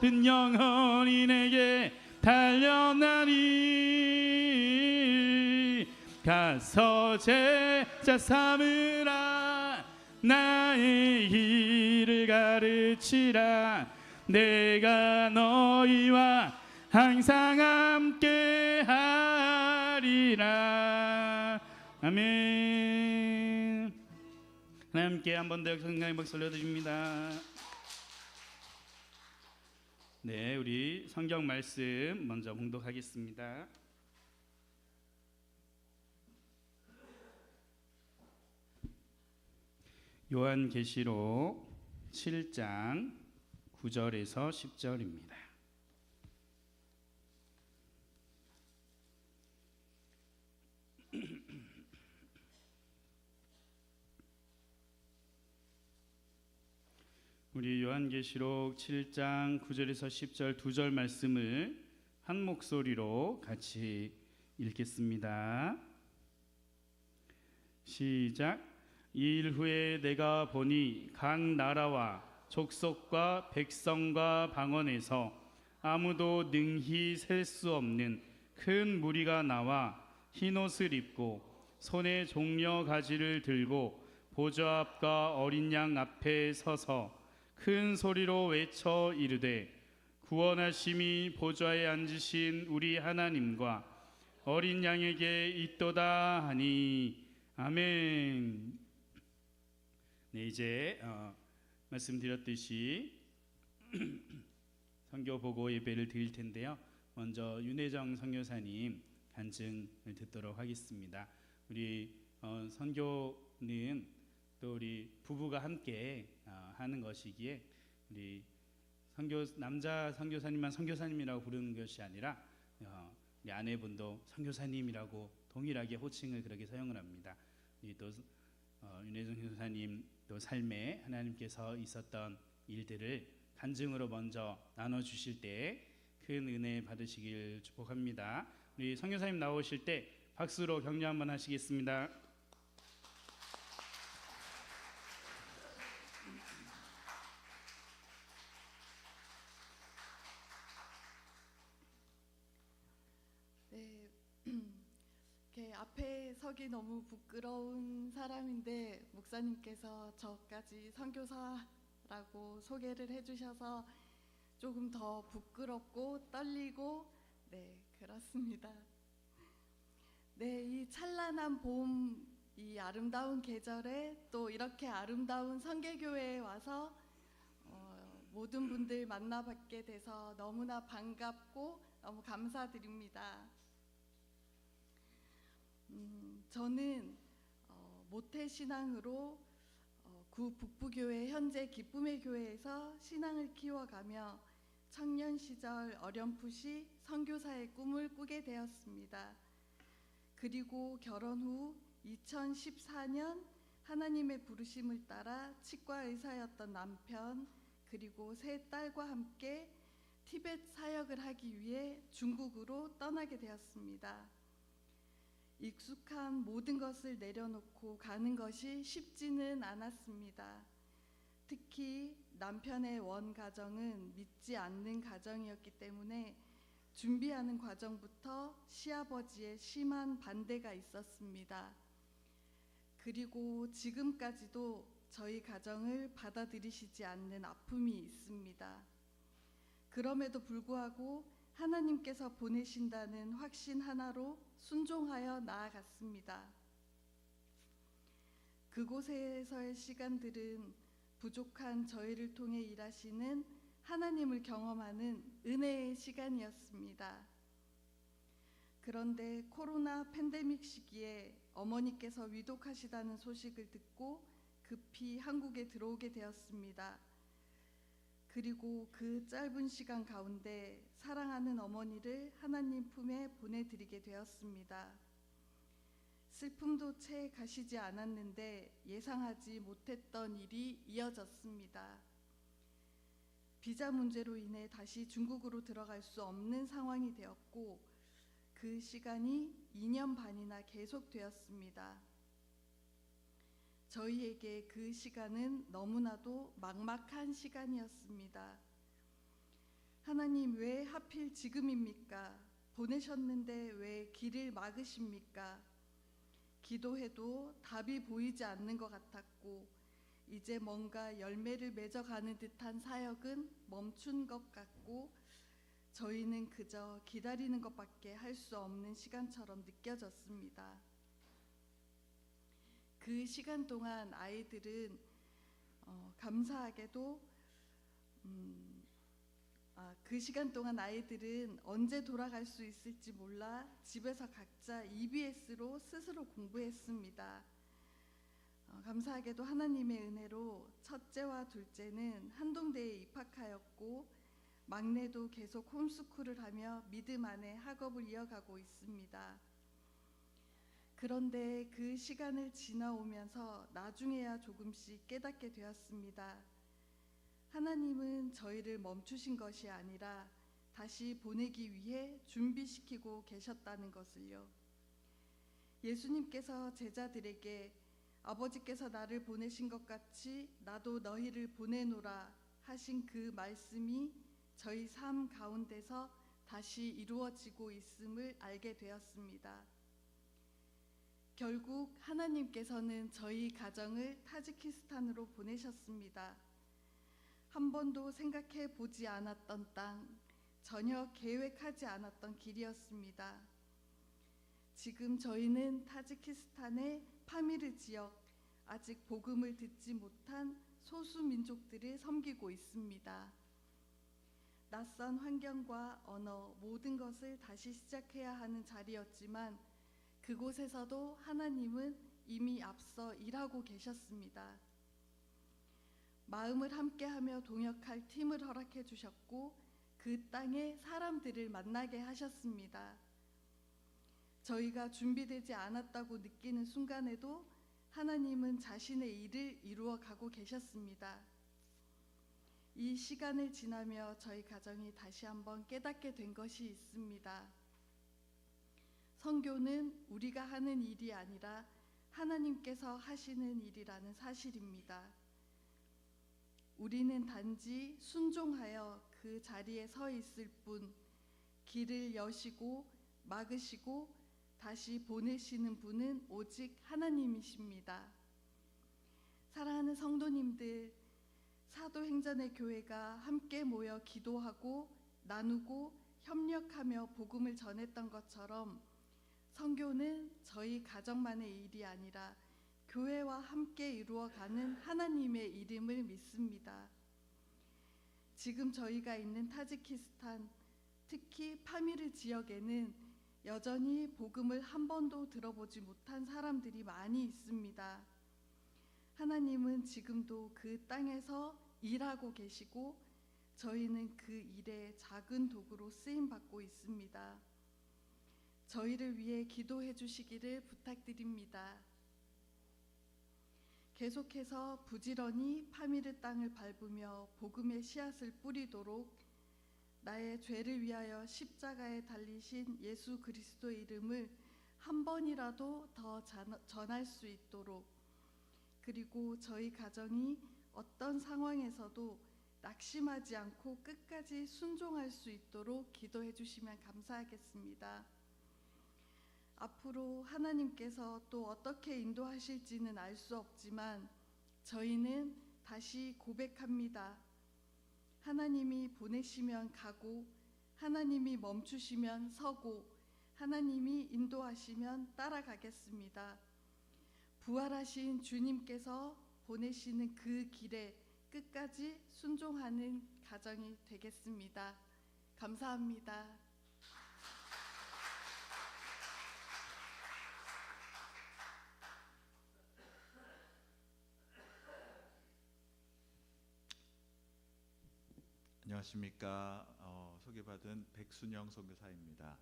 모든 영혼이 내게 달려나니 가서 제자 삼으라 나의 길을 가르치라 내가 너희와 항상 함께 하리라. 아멘. 하나님께 한 번 더 건강의 박수 올려드립니다. 네, 우리 성경 말씀 먼저 봉독하겠습니다. 요한계시록 7장 9절에서 10절입니다. 우리 요한계시록 7장 9절에서 10절 두 절 말씀을 한 목소리로 같이 읽겠습니다. 시작. 이 일 후에 내가 보니 각 나라와 족속과 백성과 방언에서 아무도 능히 셀 수 없는 큰 무리가 나와 흰옷을 입고 손에 종려 가지를 들고 보좌 앞과 어린 양 앞에 서서 큰 소리로 외쳐 이르되 구원하심이 보좌에 앉으신 우리 하나님과 어린 양에게 있도다 하니 아멘. 네, 이제 말씀드렸듯이 선교 보고 예배를 드릴 텐데요. 먼저 윤혜정 선교사님 간증을 듣도록 하겠습니다. 우리 선교는 또 우리 부부가 함께 하는 것이기에 우리 남자 선교사님만 선교사님이라고 부르는 것이 아니라 우리 아내분도 선교사님이라고 동일하게 호칭을 그렇게 사용을 합니다. 또 윤혜정 선교사님 또 삶에 하나님께서 있었던 일들을 간증으로 먼저 나눠주실 때 큰 은혜 받으시길 축복합니다. 우리 선교사님 나오실 때 박수로 격려 한번 하시겠습니다. 네, 이렇게 앞에 서기 너무 부끄러운 사람인데 목사님께서 저까지 선교사라고 소개를 해주셔서 조금 더 부끄럽고 떨리고 그렇습니다. 네, 이 찬란한 봄, 이 아름다운 계절에 또 이렇게 아름다운 성계교회에 와서 모든 분들 만나뵙게 돼서 너무나 반갑고 너무 감사드립니다. 저는 모태신앙으로 구 북부교회 현재 기쁨의 교회에서 신앙을 키워가며 청년 시절 어렴풋이 선교사의 꿈을 꾸게 되었습니다. 그리고 결혼 후 2014년 하나님의 부르심을 따라 치과 의사였던 남편 그리고 세 딸과 함께 티벳 사역을 하기 위해 중국으로 떠나게 되었습니다. 익숙한 모든 것을 내려놓고 가는 것이 쉽지는 않았습니다. 특히 남편의 원 가정은 믿지 않는 가정이었기 때문에 준비하는 과정부터 시아버지의 심한 반대가 있었습니다. 그리고 지금까지도 저희 가정을 받아들이시지 않는 아픔이 있습니다. 그럼에도 불구하고 하나님께서 보내신다는 확신 하나로 순종하여 나아갔습니다. 그곳에서의 시간들은 부족한 저희를 통해 일하시는 하나님을 경험하는 은혜의 시간이었습니다. 그런데 코로나 팬데믹 시기에 어머니께서 위독하시다는 소식을 듣고 급히 한국에 들어오게 되었습니다. 그리고 그 짧은 시간 가운데 사랑하는 어머니를 하나님 품에 보내드리게 되었습니다. 슬픔도 채 가시지 않았는데 예상하지 못했던 일이 이어졌습니다. 비자 문제로 인해 다시 중국으로 들어갈 수 없는 상황이 되었고 그 시간이 2년 반이나 계속되었습니다. 저희에게 그 시간은 너무나도 막막한 시간이었습니다. 하나님 왜 하필 지금입니까? 보내셨는데 왜 길을 막으십니까? 기도해도 답이 보이지 않는 것 같았고 이제 뭔가 열매를 맺어가는 듯한 사역은 멈춘 것 같고 저희는 그저 기다리는 것밖에 할 수 없는 시간처럼 느껴졌습니다. 그 시간 동안 아이들은 감사하게도 그 시간 동안 아이들은 언제 돌아갈 수 있을지 몰라 집에서 각자 EBS로 스스로 공부했습니다. 감사하게도 하나님의 은혜로 첫째와 둘째는 한동대에 입학하였고 막내도 계속 홈스쿨을 하며 믿음 안에 학업을 이어가고 있습니다. 그런데 그 시간을 지나오면서 나중에야 조금씩 깨닫게 되었습니다. 하나님은 저희를 멈추신 것이 아니라 다시 보내기 위해 준비시키고 계셨다는 것을요. 예수님께서 제자들에게 아버지께서 나를 보내신 것 같이 나도 너희를 보내노라 하신 그 말씀이 저희 삶 가운데서 다시 이루어지고 있음을 알게 되었습니다. 결국 하나님께서는 저희 가정을 타지키스탄으로 보내셨습니다. 한 번도 생각해 보지 않았던 땅, 전혀 계획하지 않았던 길이었습니다. 지금 저희는 타지키스탄의 파미르 지역, 아직 복음을 듣지 못한 소수 민족들을 섬기고 있습니다. 낯선 환경과 언어, 모든 것을 다시 시작해야 하는 자리였지만 그곳에서도 하나님은 이미 앞서 일하고 계셨습니다. 마음을 함께하며 동역할 팀을 허락해 주셨고 그 땅에 사람들을 만나게 하셨습니다. 저희가 준비되지 않았다고 느끼는 순간에도 하나님은 자신의 일을 이루어 가고 계셨습니다. 이 시간을 지나며 저희 가정이 다시 한번 깨닫게 된 것이 있습니다. 선교는 우리가 하는 일이 아니라 하나님께서 하시는 일이라는 사실입니다. 우리는 단지 순종하여 그 자리에 서 있을 뿐, 길을 여시고 막으시고 다시 보내시는 분은 오직 하나님이십니다. 사랑하는 성도님들, 사도행전의 교회가 함께 모여 기도하고 나누고 협력하며 복음을 전했던 것처럼 선교는 저희 가정만의 일이 아니라 교회와 함께 이루어가는 하나님의 일임을 믿습니다. 지금 저희가 있는 타지키스탄, 특히 파미르 지역에는 여전히 복음을 한 번도 들어보지 못한 사람들이 많이 있습니다. 하나님은 지금도 그 땅에서 일하고 계시고 저희는 그 일의 작은 도구로 쓰임받고 있습니다. 저희를 위해 기도해 주시기를 부탁드립니다. 계속해서 부지런히 파미르 땅을 밟으며 복음의 씨앗을 뿌리도록 나의 죄를 위하여 십자가에 달리신 예수 그리스도의 이름을 한 번이라도 더 전할 수 있도록, 그리고 저희 가정이 어떤 상황에서도 낙심하지 않고 끝까지 순종할 수 있도록 기도해 주시면 감사하겠습니다. 앞으로 하나님께서 또 어떻게 인도하실지는 알 수 없지만 저희는 다시 고백합니다. 하나님이 보내시면 가고, 하나님이 멈추시면 서고, 하나님이 인도하시면 따라가겠습니다. 부활하신 주님께서 보내시는 그 길에 끝까지 순종하는 가정이 되겠습니다. 감사합니다. 안녕하십니까. 소개받은 백순영 선교사입니다.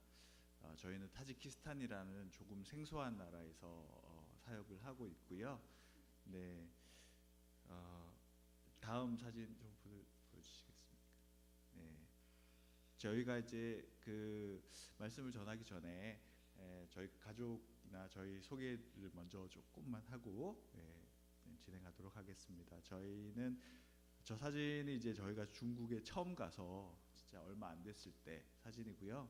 저희는 타지키스탄이라는 조금 생소한 나라에서 사역을 하고 있고요. 네, 다음 사진 좀 보여주시겠습니까? 네, 저희가 이제 그 말씀을 전하기 전에 저희 가족이나 저희 소개를 먼저 조금만 하고 진행하도록 하겠습니다. 저 사진이 이제 저희가 중국에 처음 가서 자 얼마 안 됐을 때 사진이고요.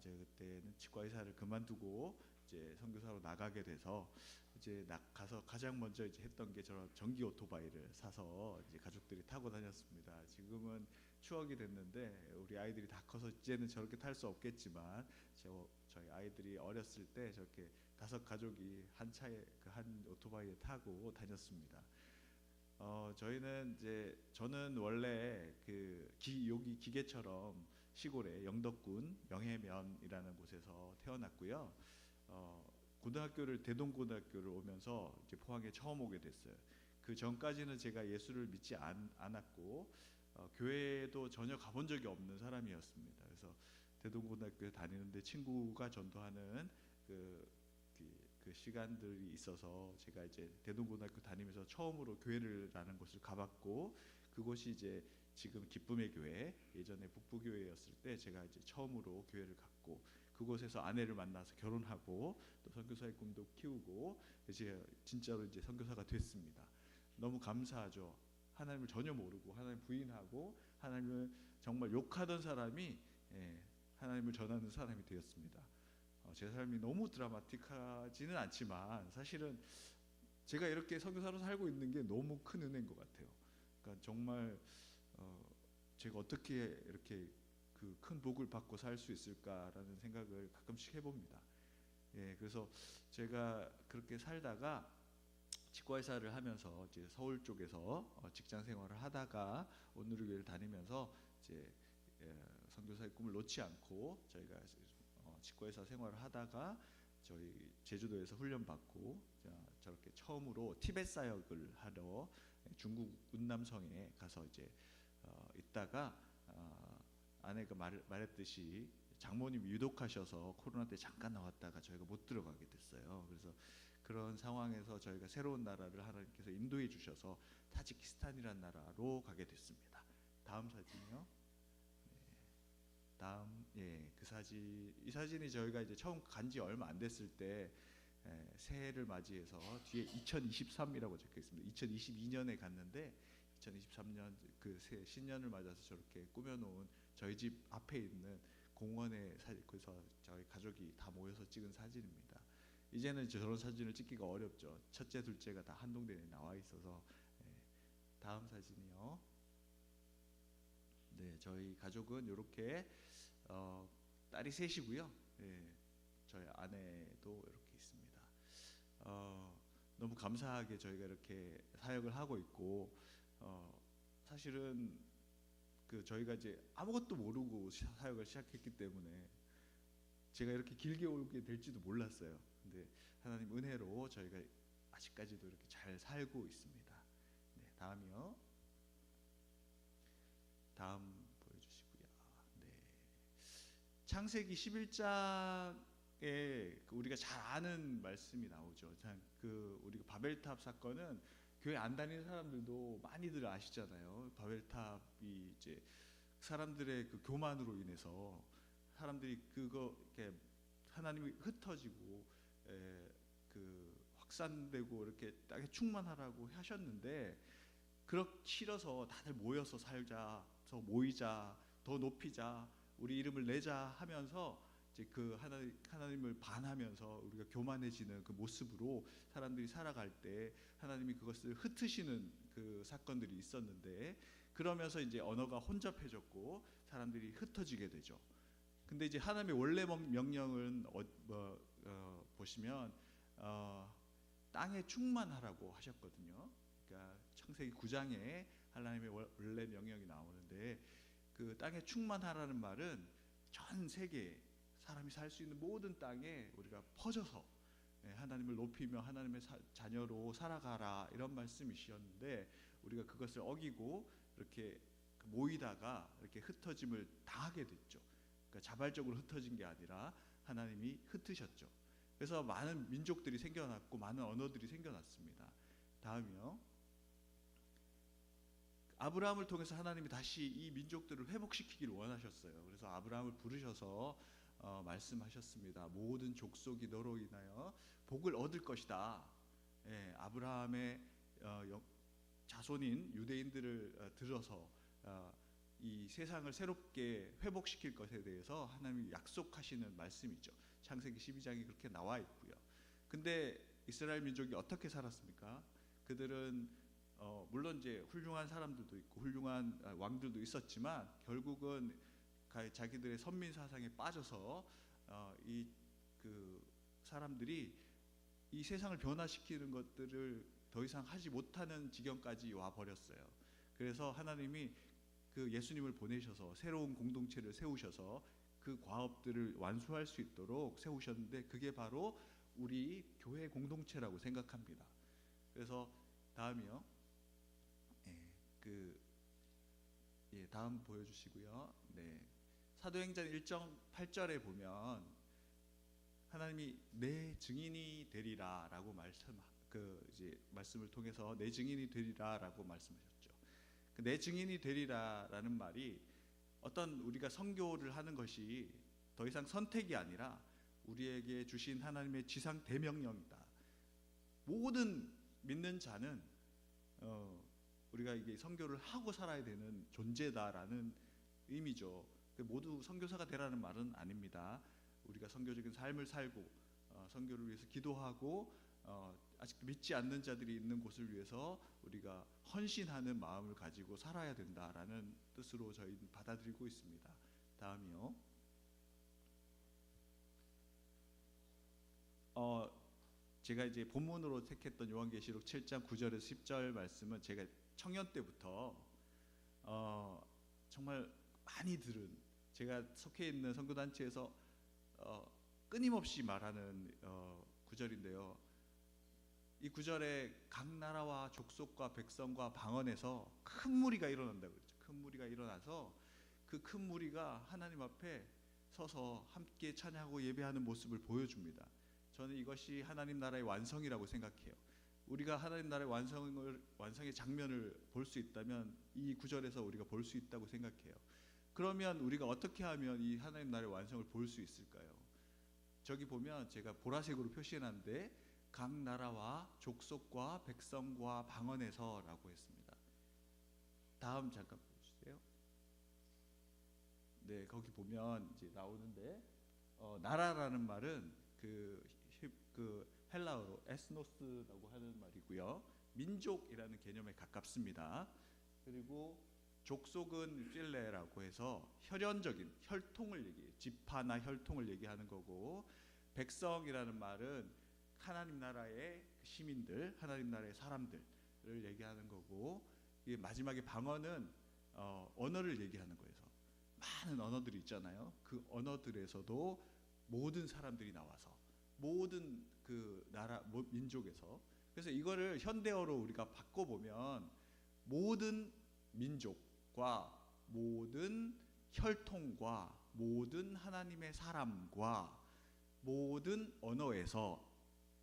제가 그때는 치과 의사를 그만두고 이제 선교사로 나가게 돼서 이제 가서 가장 먼저 이제 했던 게 저런 전기 오토바이를 사서 이제 가족들이 타고 다녔습니다. 지금은 추억이 됐는데 우리 아이들이 다 커서 이제는 저렇게 탈 수 없겠지만 저희 아이들이 어렸을 때 저렇게 5가족이 한 차에 그 한 오토바이에 타고 다녔습니다. 저희는 이제 저는 원래 여기 기계처럼 시골의 영덕군 명해면이라는 곳에서 태어났고요. 고등학교를 대동고등학교를 오면서 이제 포항에 처음 오게 됐어요. 그 전까지는 제가 예수를 믿지 않았고 교회도 전혀 가본 적이 없는 사람이었습니다. 그래서 대동고등학교에 다니는데 친구가 전도하는 그 시간들이 있어서 제가 이제 대동고등학교 다니면서 처음으로 교회라는 곳을 가봤고 그곳이 이제 지금 기쁨의 교회 예전에 북부교회였을 때 제가 이제 처음으로 교회를 갔고 그곳에서 아내를 만나서 결혼하고 또 선교사의 꿈도 키우고 이제 진짜로 이제 선교사가 됐습니다. 너무 감사하죠. 하나님을 전혀 모르고 하나님 부인하고 하나님을 정말 욕하던 사람이 하나님을 전하는 사람이 되었습니다. 제 삶이 너무 드라마틱하지는 않지만 사실은 제가 이렇게 선교사로 살고 있는 게 너무 큰 은혜인 것 같아요. 그러니까 정말 제가 어떻게 이렇게 그 큰 복을 받고 살 수 있을까라는 생각을 가끔씩 해봅니다. 그래서 제가 그렇게 살다가 치과의사를 하면서 이제 서울 쪽에서 직장 생활을 하다가 온누리교회를 다니면서 이제 선교사의 꿈을 놓지 않고 저희가 치과의사 생활을 하다가 저희 제주도에서 훈련 받고 저렇게 처음으로 티벳 사역을 하러 중국 운남성에 가서 이제 있다가 아내가 말했듯이 장모님이 유독하셔서 코로나 때 잠깐 나왔다가 저희가 못 들어가게 됐어요. 그래서 그런 상황에서 저희가 새로운 나라를 하나님께서 인도해 주셔서 타지키스탄이라는 나라로 가게 됐습니다. 다음 사진이요. 다음 그 사진 이 사진이 저희가 이제 처음 간지 얼마 안 됐을 때 새해를 맞이해서 뒤에 2023이라고 적혀 있습니다. 2022년에 갔는데 2023년 그 신년을 맞아서 저렇게 꾸며놓은 저희 집 앞에 있는 공원에 그래서 저희 가족이 다 모여서 찍은 사진입니다. 이제는 저런 사진을 찍기가 어렵죠. 첫째, 둘째가 다 한동대에 나와 있어서. 다음 사진이요. 네, 저희 가족은 이렇게 딸이 셋이고요. 저희 아내도 이렇게 있습니다. 너무 감사하게 저희가 이렇게 사역을 하고 있고 사실은 저희가 이제 아무것도 모르고 사역을 시작했기 때문에 제가 이렇게 길게 오게 될지도 몰랐어요. 근데 하나님 은혜로 저희가 아직까지도 이렇게 잘 살고 있습니다. 네, 다음이요. 다음 보여주시고요. 네. 창세기 11장에 우리가 잘 아는 말씀이 나오죠. 우리가 바벨탑 사건은 교회 안 다니는 사람들도 많이들 아시잖아요. 바벨탑이 이제 사람들의 그 교만으로 인해서 사람들이 이렇게 하나님이 흩어지고 확산되고 이렇게 땅에 충만하라고 하셨는데 그렇게 싫어서 다들 모여서 살자, 더 모이자, 더 높이자, 우리 이름을 내자 하면서 이제 하나님을 반하면서 우리가 교만해지는 그 모습으로 사람들이 살아갈 때 하나님이 그것을 흩으시는 그 사건들이 있었는데 그러면서 이제 언어가 혼잡해졌고 사람들이 흩어지게 되죠. 근데 이제 하나님의 원래 명령은 보시면 땅에 충만하라고 하셨거든요. 그러니까 창세기 9장에 하나님의 원래 명령이 나오는데 그 땅에 충만하라는 말은 전 세계 사람이 살 수 있는 모든 땅에 우리가 퍼져서 하나님을 높이며 하나님의 자녀로 살아가라 이런 말씀이셨는데 우리가 그것을 어기고 이렇게 모이다가 이렇게 흩어짐을 당하게 됐죠. 그러니까 자발적으로 흩어진 게 아니라 하나님이 흩으셨죠. 그래서 많은 민족들이 생겨났고 많은 언어들이 생겨났습니다. 다음이요. 아브라함을 통해서 하나님이 다시 이 민족들을 회복시키기를 원하셨어요. 그래서 아브라함을 부르셔서 말씀하셨습니다. 모든 족속이 너로 인하여 복을 얻을 것이다. 아브라함의 자손인 유대인들을 들어서 이 세상을 새롭게 회복시킬 것에 대해서 하나님이 약속하시는 말씀이죠. 창세기 12장이 그렇게 나와 있고요. 근데 이스라엘 민족이 어떻게 살았습니까? 그들은 물론 이제 훌륭한 사람들도 있고 훌륭한 왕들도 있었지만 결국은 자기들의 선민 사상에 빠져서 이 그 사람들이 이 세상을 변화시키는 것들을 더 이상 하지 못하는 지경까지 와 버렸어요. 그래서 하나님이 그 예수님을 보내셔서 새로운 공동체를 세우셔서 그 과업들을 완수할 수 있도록 세우셨는데 그게 바로 우리 교회 공동체라고 생각합니다. 그래서 다음이요. 다음 보여주시고요. 네. 사도행전 1장 8절에 보면 하나님이 내 증인이 되리라라고 말씀을 통해서 내 증인이 되리라라고 말씀하셨죠. 그 내 증인이 되리라라는 말이 어떤 우리가 선교를 하는 것이 더 이상 선택이 아니라 우리에게 주신 하나님의 지상 대명령이다. 모든 믿는 자는 우리가 이게 선교를 하고 살아야 되는 존재다라는 의미죠. 모두 선교사가 되라는 말은 아닙니다. 우리가 선교적인 삶을 살고 선교를 위해서 기도하고 아직도 믿지 않는 자들이 있는 곳을 위해서 우리가 헌신하는 마음을 가지고 살아야 된다라는 뜻으로 저희는 받아들이고 있습니다. 다음이요. 제가 이제 본문으로 택했던 요한계시록 7장 9절에서 10절 말씀은 제가 청년 때부터 정말 많이 들은, 제가 속해 있는 선교단체에서 끊임없이 말하는 구절인데요. 이 구절에 각 나라와 족속과 백성과 방언에서 큰 무리가 일어난다고 그랬죠. 큰 무리가 일어나서 그 큰 무리가 하나님 앞에 서서 함께 찬양하고 예배하는 모습을 보여줍니다. 저는 이것이 하나님 나라의 완성이라고 생각해요. 우리가 하나님 나라의 완성의 장면을 볼 수 있다면 이 구절에서 우리가 볼 수 있다고 생각해요. 그러면 우리가 어떻게 하면 이 하나님 나라의 완성을 볼 수 있을까요? 저기 보면 제가 보라색으로 표시해놨는데 각 나라와 족속과 백성과 방언에서라고 했습니다. 다음 잠깐 보여주세요. 네, 거기 보면 이제 나오는데 나라라는 말은 그 헬라어로 에스노스라고 하는 말이고요. 민족이라는 개념에 가깝습니다. 그리고 족속은 필레라고 해서 혈연적인 혈통을 얘기해요. 지파나 혈통을 얘기하는 거고, 백성이라는 말은 하나님 나라의 시민들, 하나님 나라의 사람들을 얘기하는 거고, 마지막에 방언은 언어를 얘기하는 거예요. 많은 언어들이 있잖아요. 그 언어들에서도 모든 사람들이 나와서 모든 그 나라 민족에서, 그래서 이거를 현대어로 우리가 바꿔보면 모든 민족과 모든 혈통과 모든 하나님의 사람과 모든 언어에서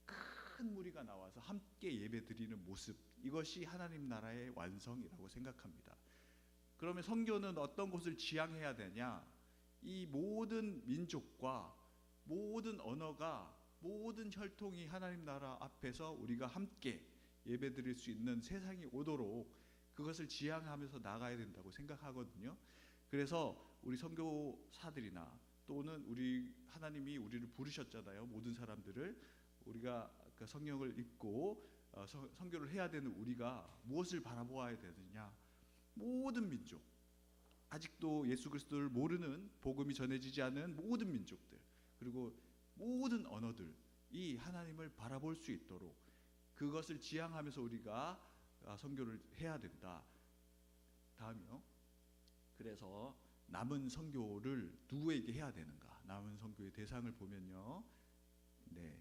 큰 무리가 나와서 함께 예배드리는 모습, 이것이 하나님 나라의 완성이라고 생각합니다. 그러면 선교는 어떤 곳을 지향해야 되냐? 이 모든 민족과 모든 언어가, 모든 혈통이 하나님 나라 앞에서 우리가 함께 예배드릴 수 있는 세상이 오도록 그것을 지향하면서 나가야 된다고 생각하거든요. 그래서 우리 선교사들이나 또는 우리 하나님이 우리를 부르셨잖아요. 모든 사람들을, 우리가 그 성경을 읽고 선교를 해야 되는 우리가 무엇을 바라보아야 되느냐? 모든 민족, 아직도 예수 그리스도를 모르는, 복음이 전해지지 않은 모든 민족들, 그리고 모든 언어들이 하나님을 바라볼 수 있도록 그것을 지향하면서 우리가 선교를 해야 된다. 다음이요. 그래서 남은 선교를 누구에게 해야 되는가? 남은 선교의 대상을 보면요. 네.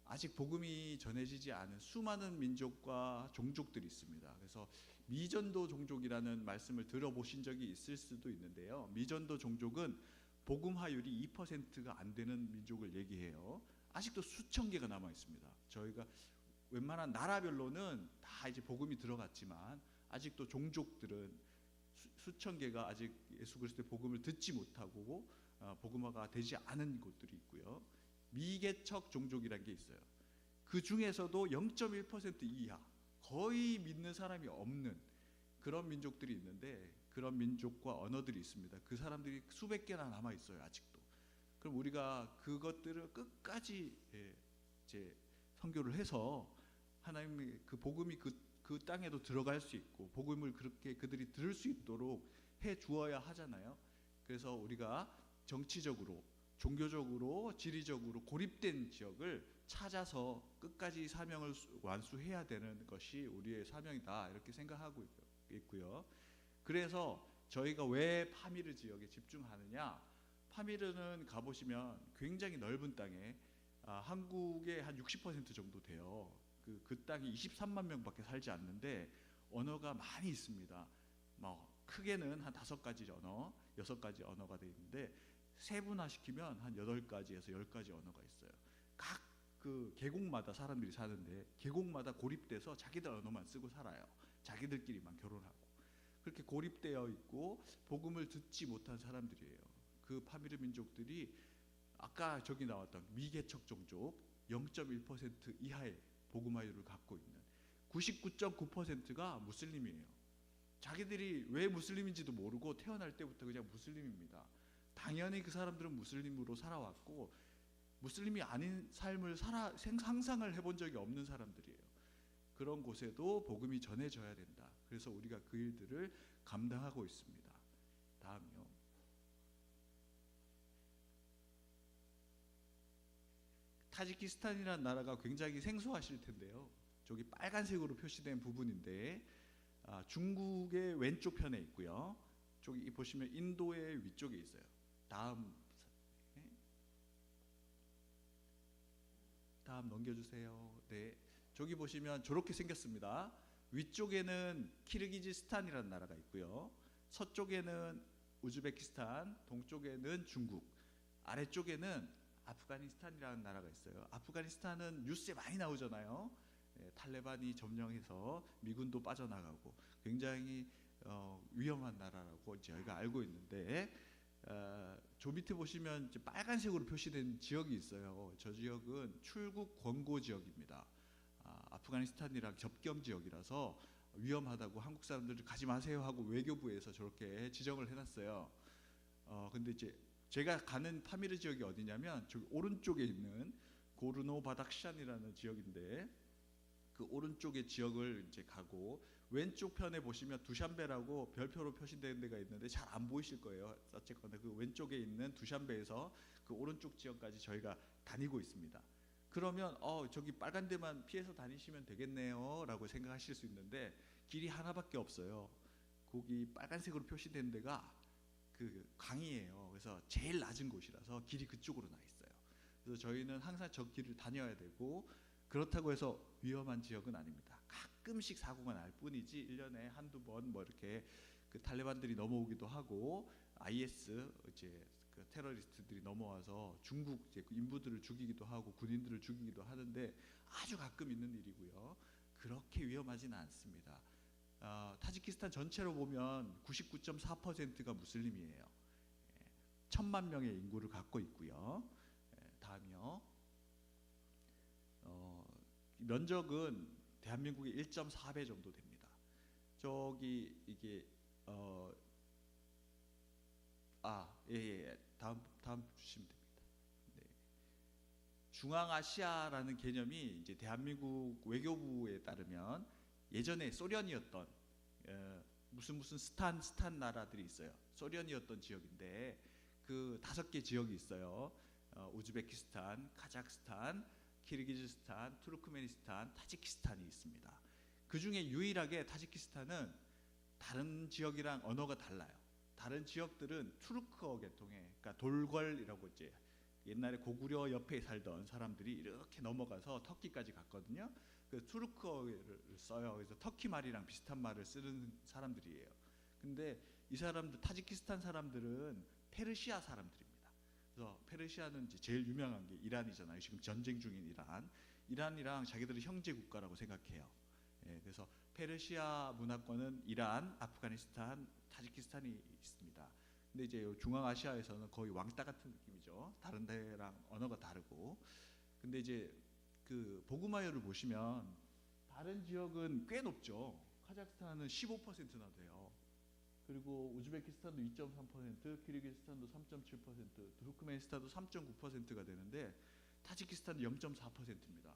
아직 복음이 전해지지 않은 수많은 민족과 종족들이 있습니다. 그래서 미전도 종족이라는 말씀을 들어보신 적이 있을 수도 있는데요. 미전도 종족은 복음화율이 2%가 안 되는 민족을 얘기해요. 아직도 수천 개가 남아 있습니다. 저희가 웬만한 나라별로는 다 이제 복음이 들어갔지만 아직도 종족들은 수천 개가 아직 예수 그리스도의 복음을 듣지 못하고 복음화가 되지 않은 곳들이 있고요. 미개척 종족이라는 게 있어요. 그 중에서도 0.1% 이하, 거의 믿는 사람이 없는 그런 민족들이 있는데, 그런 민족과 언어들이 있습니다. 그 사람들이 수백 개나 남아 있어요, 아직도. 그럼 우리가 그것들을 끝까지 이제 선교를 해서 하나님의 그 복음이 그 땅에도 들어갈 수 있고 복음을 그렇게 그들이 들을 수 있도록 해 주어야 하잖아요. 그래서 우리가 정치적으로, 종교적으로, 지리적으로 고립된 지역을 찾아서 끝까지 사명을 완수해야 되는 것이 우리의 사명이다, 이렇게 생각하고 있고요. 그래서 저희가 왜 파미르 지역에 집중하느냐? 파미르는 가보시면 굉장히 넓은 땅에 한국의 한 60% 정도 돼요. 그 땅이 23만 명밖에 살지 않는데 언어가 많이 있습니다. 뭐 크게는 한 5가지 언어, 6가지 언어가 되어 있는데 세분화시키면 한 8가지에서 10가지 언어가 있어요. 각 그 계곡마다 사람들이 사는데 계곡마다 고립돼서 자기들 언어만 쓰고 살아요. 자기들끼리만 결혼하고. 그렇게 고립되어 있고 복음을 듣지 못한 사람들이에요. 그 파미르 민족들이 아까 저기 나왔던 미개척 종족 0.1% 이하의 복음화율을 갖고 있는 99.9%가 무슬림이에요. 자기들이 왜 무슬림인지도 모르고 태어날 때부터 그냥 무슬림입니다. 당연히 그 사람들은 무슬림으로 살아왔고 무슬림이 아닌 삶을 상상을 해본 적이 없는 사람들이에요. 그런 곳에도 복음이 전해져야 된다. 그래서 우리가 그 일들을 감당하고 있습니다. 다음요. 타지키스탄이라는 나라가 굉장히 생소하실 텐데요. 저기 빨간색으로 표시된 부분인데 중국의 왼쪽 편에 있고요. 저기 보시면 인도의 위쪽에 있어요. 다음 넘겨주세요. 네, 저기 보시면 저렇게 생겼습니다. 위쪽에는 키르기즈스탄이라는 나라가 있고요. 서쪽에는 우즈베키스탄, 동쪽에는 중국, 아래쪽에는 아프가니스탄이라는 나라가 있어요. 아프가니스탄은 뉴스에 많이 나오잖아요. 탈레반이 점령해서 미군도 빠져나가고 굉장히 위험한 나라라고 저희가 알고 있는데 저 밑에 보시면 이제 빨간색으로 표시된 지역이 있어요. 저 지역은 출국 권고 지역입니다. 아프가니스탄이랑 접경 지역이라서 위험하다고 한국 사람들을 가지 마세요 하고 외교부에서 저렇게 지정을 해놨어요. 근데 이제 제가 가는 파미르 지역이 어디냐면 저기 오른쪽에 있는 고르노 바닥샨이라는 지역인데 그 오른쪽의 지역을 이제 가고 왼쪽 편에 보시면 두샨베라고 별표로 표시된 데가 있는데 잘 안 보이실 거예요. 어쨌거나 그 왼쪽에 있는 두샨베에서 그 오른쪽 지역까지 저희가 다니고 있습니다. 그러면 저기 빨간 데만 피해서 다니시면 되겠네요 라고 생각하실 수 있는데 길이 하나밖에 없어요. 거기 빨간색으로 표시된 데가 그 강이에요. 그래서 제일 낮은 곳이라서 길이 그쪽으로 나 있어요. 그래서 저희는 항상 저 길을 다녀야 되고 그렇다고 해서 위험한 지역은 아닙니다. 가끔씩 사고가 날 뿐이지 1년에 한두 번 뭐 이렇게 그 탈레반들이 넘어오기도 하고 IS 이제 그 테러리스트들이 넘어와서 중국 이제 인부들을 죽이기도 하고 군인들을 죽이기도 하는데 아주 가끔 있는 일이고요. 그렇게 위험하지는 않습니다. 타지키스탄 전체로 보면 99.4%가 무슬림이에요. 1000만 명의 인구를 갖고 있고요. 다음이요. 면적은 대한민국의 1.4배 정도 됩니다. 저기 이게 다음 주시면 됩니다. 네. 중앙아시아라는 개념이 이제 대한민국 외교부에 따르면 예전에 소련이었던 무슨 스탄 나라들이 있어요. 소련이었던 지역인데 그 5개 지역이 있어요. 우즈베키스탄, 카자흐스탄, 키르기즈스탄, 투르크메니스탄, 타지키스탄이 있습니다. 그 중에 유일하게 타지키스탄은 다른 지역이랑 언어가 달라요. 다른 지역들은 투르크어 계통의, 그러니까 돌궐이라고 이제 옛날에 고구려 옆에 살던 사람들이 이렇게 넘어가서 터키까지 갔거든요. 그 투르크어를 써요. 그래서 터키 말이랑 비슷한 말을 쓰는 사람들이에요. 근데 이 사람들, 타지키스탄 사람들은 페르시아 사람들입니다. 그래서 페르시아는 이제 제일 유명한 게 이란이잖아요. 지금 전쟁 중인 이란이랑 자기들은 형제 국가라고 생각해요. 그래서 페르시아 문화권은 이란, 아프가니스탄, 타지키스탄이 있습니다. 근데 이제 중앙아시아에서는 거의 왕따 같은 느낌이죠. 다른 데랑 언어가 다르고. 근데 이제 그 복음화율을 보시면 다른 지역은 꽤 높죠. 카자흐스탄은 15%나 돼요. 그리고 우즈베키스탄도 2.3%, 키르기스탄도 3.7%, 투르크메니스탄도 3.9%가 되는데 타지키스탄은 0.4%입니다.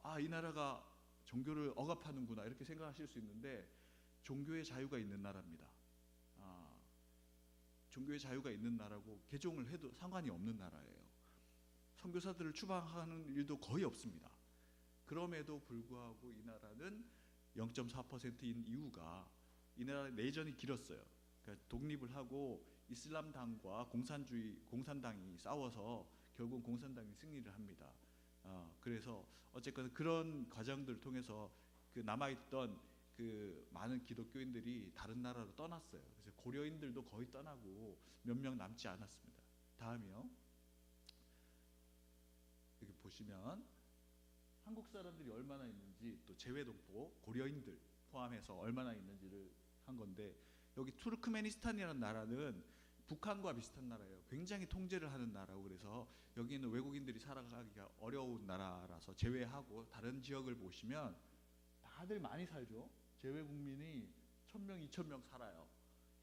아, 이 나라가 종교를 억압하는구나 이렇게 생각하실 수 있는데 종교의 자유가 있는 나라입니다. 아, 종교의 자유가 있는 나라고 개종을 해도 상관이 없는 나라예요. 선교사들을 추방하는 일도 거의 없습니다. 그럼에도 불구하고 이 나라는 0.4%인 이유가 이 나라 내전이 길었어요. 그러니까 독립을 하고 이슬람당과 공산당이 싸워서 결국 공산당이 승리를 합니다. 그래서 어쨌거나 그런 과정들을 통해서 그 남아있던 그 많은 기독교인들이 다른 나라로 떠났어요. 그래서 고려인들도 거의 떠나고 몇 명 남지 않았습니다. 다음이요. 여기 보시면 한국 사람들이 얼마나 있는지 또 재외동포 고려인들 포함해서 얼마나 있는지를 한 건데 여기 투르크메니스탄이라는 나라는 북한과 비슷한 나라예요. 굉장히 통제를 하는 나라고 그래서 여기는 외국인들이 살아가기가 어려운 나라라서 제외하고 다른 지역을 보시면 다들 많이 살죠. 제외 국민이 1,000명, 2,000명 살아요.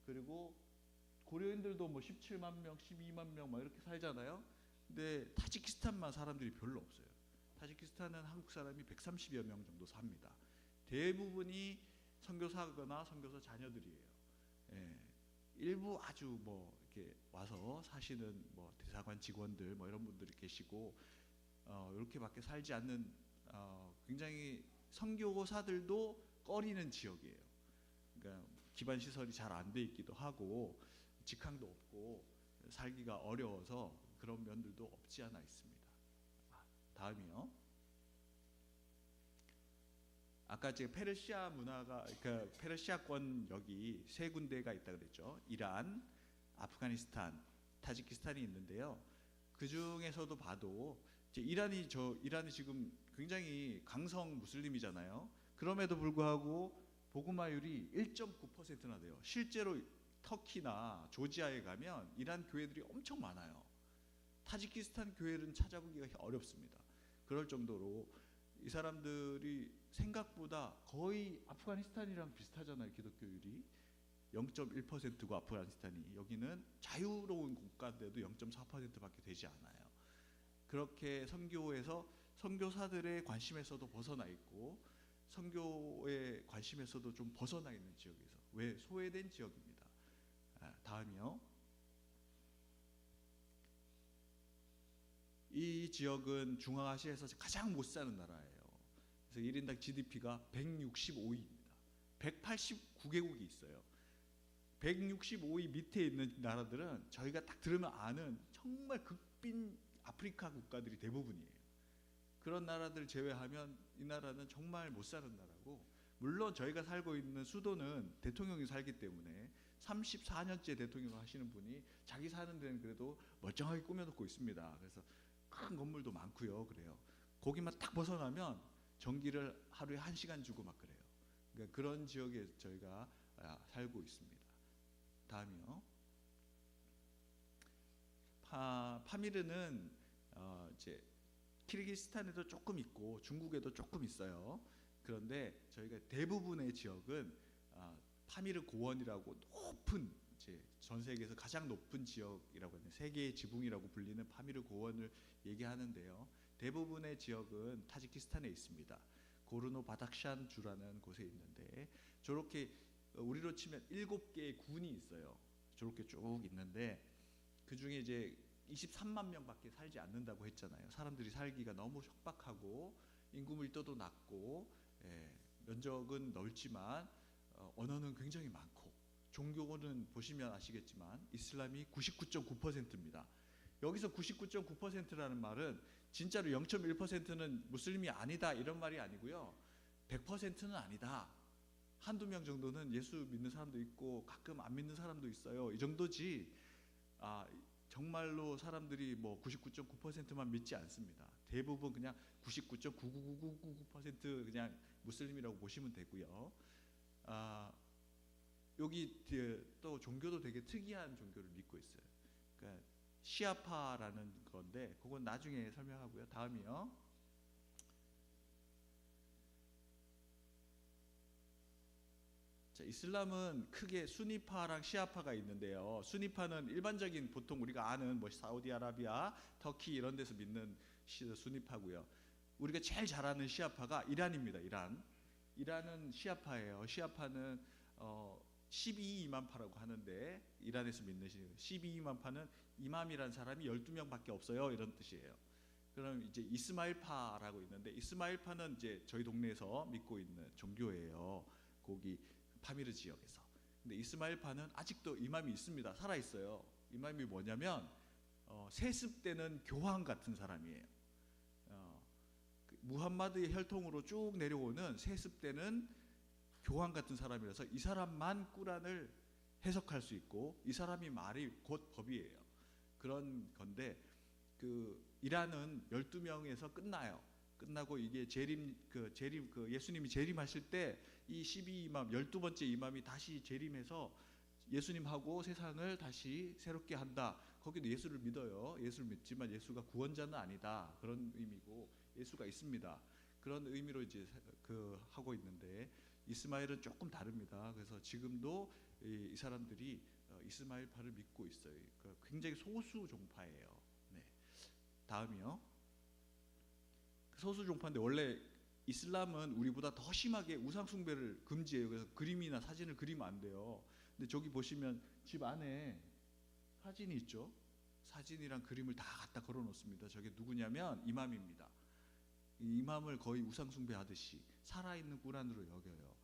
그리고 고려인들도 뭐 17만 명, 12만 명 막 이렇게 살잖아요. 근데 타지키스탄만 사람들이 별로 없어요. 타지키스탄은 한국 사람이 130여 명 정도 삽니다. 대부분이 선교사거나 선교사 자녀들이에요. 예. 일부 아주 뭐 이렇게 와서 사시는 뭐 대사관 직원들 뭐 이런 분들이 계시고 이렇게밖에 살지 않는 굉장히 선교사들도 꺼리는 지역이에요. 그러니까 기반 시설이 잘 안 돼 있기도 하고 직항도 없고 살기가 어려워서 그런 면들도 없지 않아 있습니다. 다음이요. 아까 제가 페르시아 문화가 그러니까 페르시아권 여기 세 군데가 있다 그랬죠. 이란, 아프가니스탄, 타지키스탄이 있는데요. 그 중에서도 봐도 이제 이란이 지금 굉장히 강성 무슬림이잖아요. 그럼에도 불구하고 복음화율이 1.9%나 돼요. 실제로 터키나 조지아에 가면 이란 교회들이 엄청 많아요. 타지키스탄 교회는 찾아보기가 어렵습니다. 그럴 정도로 이 사람들이 생각보다 거의 아프가니스탄이랑 비슷하잖아요. 기독교율이 0.1%고 아프가니스탄이 여기는 자유로운 국가인데도 0.4%밖에 되지 않아요. 그렇게 선교에서 선교사들의 관심에서도 벗어나 있고 선교의 관심에서도 좀 벗어나 있는 지역에서 왜 소외된 지역입니다. 다음이요. 이 지역은 중앙아시아에서 가장 못 사는 나라예요. 그래서 1인당 GDP가 165위입니다. 189개국이 있어요. 165위 밑에 있는 나라들은 저희가 딱 들으면 아는 정말 극빈 아프리카 국가들이 대부분이에요. 그런 나라들 제외하면 이 나라는 정말 못 사는 나라고 물론 저희가 살고 있는 수도는 대통령이 살기 때문에 34년째 대통령 하시는 분이 자기 사는 데는 그래도 멀쩡하게 꾸며놓고 있습니다. 그래서 큰 건물도 많고요. 그래요. 거기만 딱 벗어나면 전기를 하루에 1시간 주고 막 그래요. 그러니까 그런 지역에 저희가 살고 있습니다. 다음이요. 파미르는 이제 키르기스탄에도 조금 있고 중국에도 조금 있어요. 그런데 저희가 대부분의 지역은 파미르 고원이라고 높은 이제 전 세계에서 가장 높은 지역이라고 하는 세계의 지붕이라고 불리는 파미르 고원을 얘기하는데요. 대부분의 지역은 타지키스탄에 있습니다. 고르노 바닥샨 주라는 곳에 있는데 저렇게 우리로 치면 7개의 군이 있어요. 저렇게 쭉 있는데 그 중에 이제 23만 명밖에 살지 않는다고 했잖아요. 사람들이 살기가 너무 척박하고 인구 밀도도 낮고 면적은 넓지만 언어는 굉장히 많고 종교는 보시면 아시겠지만 이슬람이 99.9%입니다. 여기서 99.9%라는 말은 진짜로 0.1%는 무슬림이 아니다 이런 말이 아니고요. 100%는 아니다. 한두 명 정도는 예수 믿는 사람도 있고 가끔 안 믿는 사람도 있어요. 이 정도지 정말로 사람들이 뭐 99.9%만 믿지 않습니다. 대부분 그냥 99.99999% 그냥 무슬림이라고 보시면 되고요. 여기 또 종교도 되게 특이한 종교를 믿고 있어요. 그러니까 시아파라는 건데 그건 나중에 설명하고요. 다음이요. 자, 이슬람은 크게 수니파랑 시아파가 있는데요. 수니파는 일반적인 보통 우리가 아는 뭐 사우디아라비아, 터키 이런 데서 믿는 수니파고요. 우리가 제일 잘 아는 시아파가 이란입니다. 이란은 시아파예요. 시아파는 12이만파라고 하는데 이란에서 믿는 12이만파는 이맘이라는 사람이 12명밖에 없어요. 이런 뜻이에요. 그럼 이제 이스마일파라고 있는데 이스마일파는 이제 저희 동네에서 믿고 있는 종교예요. 거기 파미르 지역에서. 근데 이스마일파는 아직도 이맘이 있습니다. 살아 있어요. 이맘이 뭐냐면 세습되는 교황 같은 사람이에요. 무함마드의 혈통으로 쭉 내려오는 세습되는 교황 같은 사람이라서 이 사람만 꾸란을 해석할 수 있고 이 사람이 말이 곧 법이에요. 그런 건데 그 이란은 12명에서 끝나요. 끝나고 이게 예수님이 재림하실 때 이 12이맘 12번째 이맘이 다시 재림해서 예수님하고 세상을 다시 새롭게 한다. 거기도 예수를 믿어요. 예수를 믿지만 예수가 구원자는 아니다. 그런 의미고 예수가 있습니다. 그런 의미로 이제 하고 있는데 이스마일은 조금 다릅니다. 그래서 지금도 이 사람들이 이스마일파를 믿고 있어요. 굉장히 소수 종파예요. 네. 다음이요. 소수 종파인데 원래 이슬람은 우리보다 더 심하게 우상 숭배를 금지해요. 그래서 그림이나 사진을 그리면 안 돼요. 근데 저기 보시면 집 안에 사진이 있죠. 사진이랑 그림을 다 갖다 걸어 놓습니다. 저게 누구냐면 이맘입니다. 이 이맘을 거의 우상 숭배하듯이 살아있는 꾸란으로 여겨요.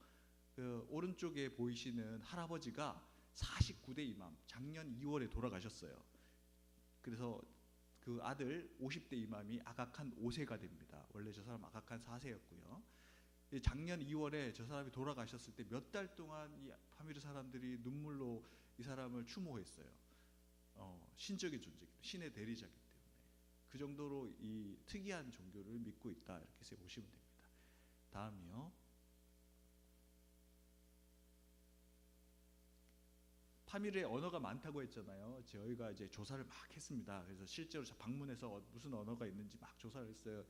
그 오른쪽에 보이시는 할아버지가 49대 이맘, 작년 2월에 돌아가셨어요. 그래서 그 아들 50대 이맘이 아가칸 5세가 됩니다. 원래 저 사람 아가칸 4세였고요. 작년 2월에 저 사람이 돌아가셨을 때 몇 달 동안 이 파미르 사람들이 눈물로 이 사람을 추모했어요. 신적인 존재기, 신의 대리자기 때문에 그 정도로 이 특이한 종교를 믿고 있다 이렇게 보시면 됩니다. 다음이요. 파미르의 언어가 많다고 했잖아요. 저희가 이제 조사를 막 했습니다. 그래서 실제로 방문해서 무슨 언어가 있는지 막 조사를 했어요.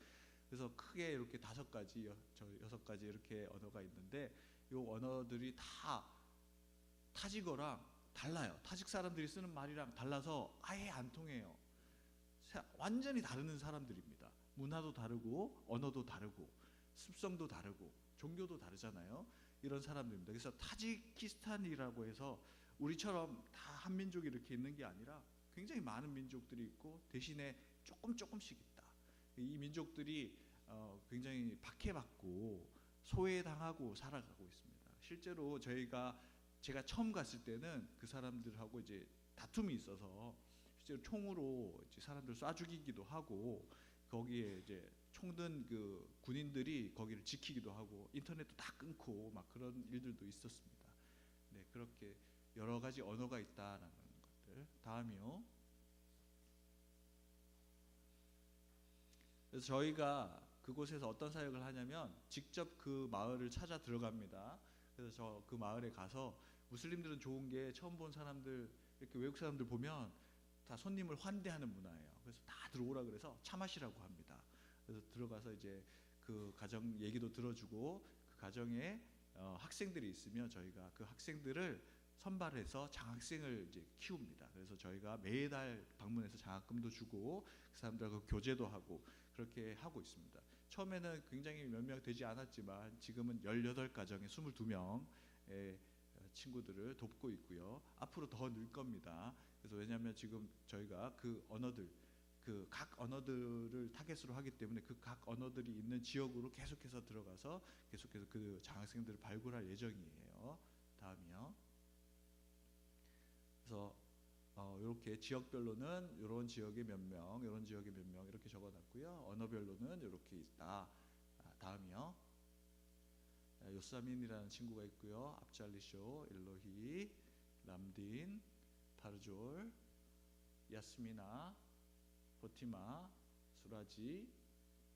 그래서 크게 이렇게 5가지, 6가지 이렇게 언어가 있는데 이 언어들이 다 타지거랑 달라요. 타직 사람들이 쓰는 말이랑 달라서 아예 안 통해요. 완전히 다른 사람들입니다. 문화도 다르고 언어도 다르고 습성도 다르고 종교도 다르잖아요. 이런 사람들입니다. 그래서 타지키스탄이라고 해서 우리처럼 다 한민족이 이렇게 있는 게 아니라 굉장히 많은 민족들이 있고 대신에 조금씩 있다. 이 민족들이 굉장히 박해받고 소외당하고 살아가고 있습니다. 실제로 제가 처음 갔을 때는 그 사람들하고 이제 다툼이 있어서 실제로 총으로 이제 사람들 쏴 죽이기도 하고 거기에 이제 총든 그 군인들이 거기를 지키기도 하고 인터넷도 다 끊고 막 그런 일들도 있었습니다. 네, 그렇게 여러 가지 언어가 있다라는 것들. 다음이요. 그래서 저희가 그곳에서 어떤 사역을 하냐면 직접 그 마을을 찾아 들어갑니다. 그래서 그 마을에 가서 무슬림들은 좋은 게 처음 본 사람들 이렇게 외국 사람들 보면 다 손님을 환대하는 문화예요. 그래서 다 들어오라 그래서 차 마시라고 합니다. 그래서 들어가서 이제 그 가정 얘기도 들어주고 그 가정에 학생들이 있으면 저희가 그 학생들을 선발해서 장학생을 이제 키웁니다. 그래서 저희가 매달 방문해서 장학금도 주고 그 사람들하고 교제도 하고 그렇게 하고 있습니다. 처음에는 굉장히 몇 명 되지 않았지만 지금은 18가정에 22명의 친구들을 돕고 있고요. 앞으로 더 늘 겁니다. 그래서 왜냐하면 지금 저희가 그 각 언어들을 타겟으로 하기 때문에 그 각 언어들이 있는 지역으로 계속해서 들어가서 계속해서 그 장학생들을 발굴할 예정이에요. 다음이요. 그래서 이렇게 지역별로는 이런 지역에 몇 명, 이런 지역에 몇 명 이렇게 적어놨고요. 언어별로는 이렇게 있다. 다음이요. 요사민이라는 친구가 있고요. 압잘리쇼, 일로히, 람딘, 파르졸, 야스미나, 포티마, 수라지,